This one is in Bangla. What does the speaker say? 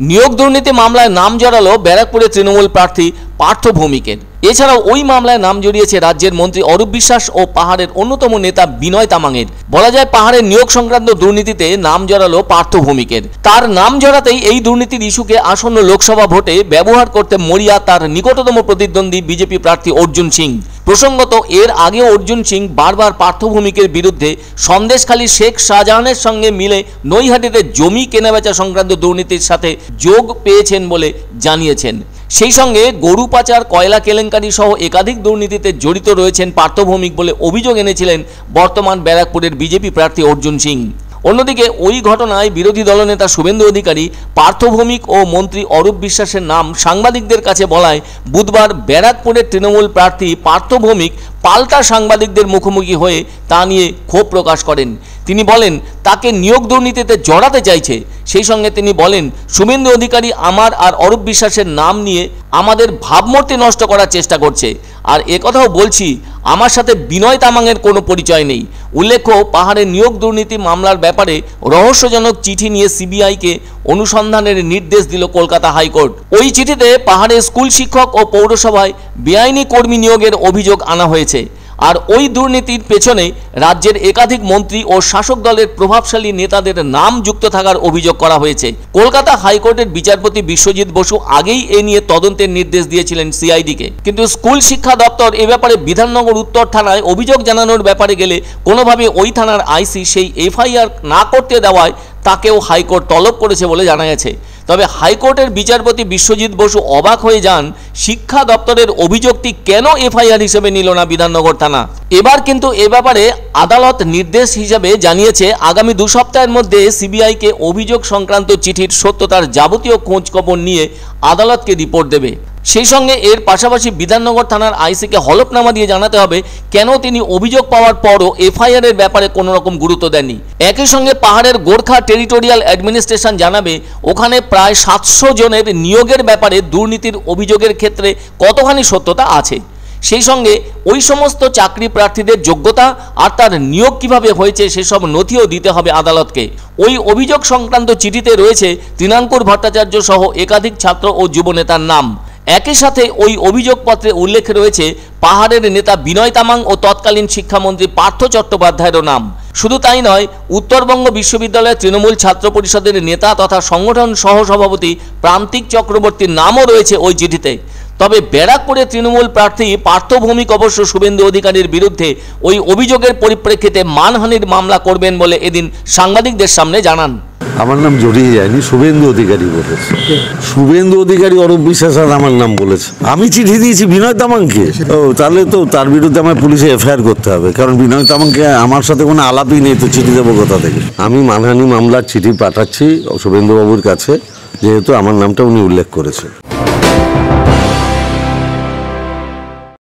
নিয়োগ দুর্নীতি মামলায় নাম জড়ালো ব্যারাকপুরে তৃণমূল প্রার্থী পার্থ ভৌমিকের। এছাড়াও ওই মামলায় নাম জড়িয়েছে রাজ্যের মন্ত্রী অরূপ বিশ্বাস ও পাহাড়ের অন্যতম নেতা বিনয় তামাংয়ের। বলা যায় পাহাড়ের নিয়োগ সংক্রান্ত দুর্নীতিতে নাম জড়ালো পার্থ ভৌমিকের। তার নাম জড়াতেই এই দুর্নীতির ইস্যুকে আসন্ন লোকসভা ভোটে ব্যবহার করতে মরিয়া তার নিকটতম প্রতিদ্বন্দ্বী বিজেপি প্রার্থী অর্জুন সিং। প্রসঙ্গত, এর আগেও অর্জুন সিং বারবার পার্থ ভৌমিকের বিরুদ্ধে সন্দেশখালী শেখ শাহজাহানের সঙ্গে মিলে নৈহাটিতে জমি কেনাবেচা সংক্রান্ত দুর্নীতির সাথে যোগ পেয়েছেন বলে জানিয়েছেন। সেই সঙ্গে গরু পাচার, কয়লা কেলেঙ্কারি সহ একাধিক দুর্নীতিতে জড়িত রয়েছেন পার্থ ভৌমিক বলে অভিযোগ এনেছিলেন বর্তমান ব্যারাকপুরের বিজেপি প্রার্থী অর্জুন সিং। অন্যদিকে ওই ঘটনায় বিরোধী দলনেতা শুভেন্দু অধিকারী পার্থ ভৌমিক ও মন্ত্রী অরূপ বিশ্বাসের নাম সাংবাদিকদের কাছে বলায় বুধবার ব্যারাকপুরের তৃণমূল প্রার্থী পার্থ ভৌমিক পাল্টা সাংবাদিকদের মুখোমুখি হয়ে তা নিয়ে ক্ষোভ প্রকাশ করেন। তিনি বলেন তাকে নিয়োগ দুর্নীতিতে জড়াতে চাইছে। সেই সঙ্গে তিনি বলেন শুভেন্দু অধিকারী আমার আর অরূপ বিশ্বাসের নাম নিয়ে আমাদের ভাবমূর্তি নষ্ট করার চেষ্টা করছে। আর একথাও বলছি, আমার সাথে বিনয় তামাংয়ের কোনো পরিচয় নেই। উল্লেখ্য, পাহাড়ের নিয়োগ দুর্নীতি মামলার ব্যাপারে রহস্যজনক চিঠি নিয়ে সিবিআইকে অনুসন্ধানের নির্দেশ দিল কলকাতা হাইকোর্ট। ওই চিঠিতে পাহাড়ের স্কুল শিক্ষক ও পৌরসভায় বেআইনি কর্মী নিয়োগের অভিযোগ আনা হয়েছে। আর ওই দুর্নীতির পেছনে রাজ্যের একাধিক মন্ত্রী ও শাসক দলের প্রভাবশালী নেতাদের নাম যুক্ত থাকার অভিযোগ করা হয়েছে। কলকাতা হাইকোর্টের বিচারপতি বিশ্বজিৎ বসু আগেই এ নিয়ে তদন্তের নির্দেশ দিয়েছিলেন সিআইডিকে। কিন্তু স্কুল শিক্ষা দপ্তর এ ব্যাপারে বিধাননগর উত্তর থানায় অভিযোগ জানানোর ব্যাপারে গেলে কোনোভাবে ওই থানার আইসি সেই এফআইআর না করতে দেওয়ায় তাকেও হাইকোর্ট তলব করেছে বলে জানা গেছে। তবে হাইকোর্টের বিচারপতি বিশ্বজিৎ বসু অবাক হয়ে যান শিক্ষা দপ্তরের অভিযোগটি কেন এফআইআর হিসেবে নিল না বিধাননগর থানা। এবার কিন্তু এ ব্যাপারে আদালত নির্দেশ হিসেবে জানিয়েছে আগামী 2 সপ্তাহের মধ্যে সিবিআইকে অভিযোগ সংক্রান্ত চিঠির সত্যতার যাবতীয় খোঁজ খবর নিয়ে আদালতকে রিপোর্ট দেবে। সেই সঙ্গে এর পাশাপাশি বিধাননগর থানার আইসিকে হলফনামা দিয়ে জানাতে হবে কেন তিনি অভিযোগ পাওয়ার পরও এফআইআর এর ব্যাপারে কোনো রকম গুরুত্ব দেননি। একই সঙ্গে পাহাড়ের গোর্খা টেরিটোরিয়াল অ্যাডমিনিস্ট্রেশন জানাবে ওখানে প্রায় 700 জনের নিয়োগের ব্যাপারে দুর্নীতির অভিযোগের ক্ষেত্রে কতখানি সত্যতা আছে। সেই সঙ্গে ওই সমস্ত চাকরি প্রার্থীদের যোগ্যতা আর তার নিয়োগ কিভাবে হয়েছে সেসব নথিও দিতে হবে আদালতকে। ওই অভিযোগ সংক্রান্ত চিঠিতে রয়েছে তৃণাঙ্কুর ভট্টাচার্য সহ একাধিক ছাত্র ও যুব নেতার নাম। একই সাথে ওই অভিযোগপত্রে উল্লেখ রয়েছে পাহাড়ের নেতা বিনয় তামাং ও তৎকালীন শিক্ষামন্ত্রী পার্থ চট্টোপাধ্যায়েরও নাম। শুধু তাই নয়, উত্তরবঙ্গ বিশ্ববিদ্যালয়ের তৃণমূল ছাত্র পরিষদের নেতা তথা সংগঠন সহসভাপতি প্রান্তিক চক্রবর্তীর নামও রয়েছে ওই চিঠিতে। তবে ব্যারাকপুরে তৃণমূল প্রার্থী পার্থ ভৌমিক অবশ্য শুভেন্দু অধিকারীর বিরুদ্ধে ওই অভিযোগের পরিপ্রেক্ষিতে মানহানির মামলা করবেন বলে এদিন সাংবাদিকদের সামনে জানান। আমার নাম জড়িয়ে যায়নি, শুভেন্দু অধিকারী বলেছে। শুভেন্দু অধিকারী অরূপ বিশ্বাস আর আমার নাম বলেছে। আমি চিঠি দিয়েছি বিনয় তামাংকে। ও তাহলে তো তার বিরুদ্ধে আমার পুলিশে এফআইআর করতে হবে, কারণ বিনয় তামাংকে আমার সাথে কোনো আলাপই নেই, তো চিঠি দেবো কোথা থেকে। আমি মানহানি মামলার চিঠি পাঠাচ্ছি শুভেন্দুবাবুর কাছে, যেহেতু আমার নামটা উনি উল্লেখ করেছে।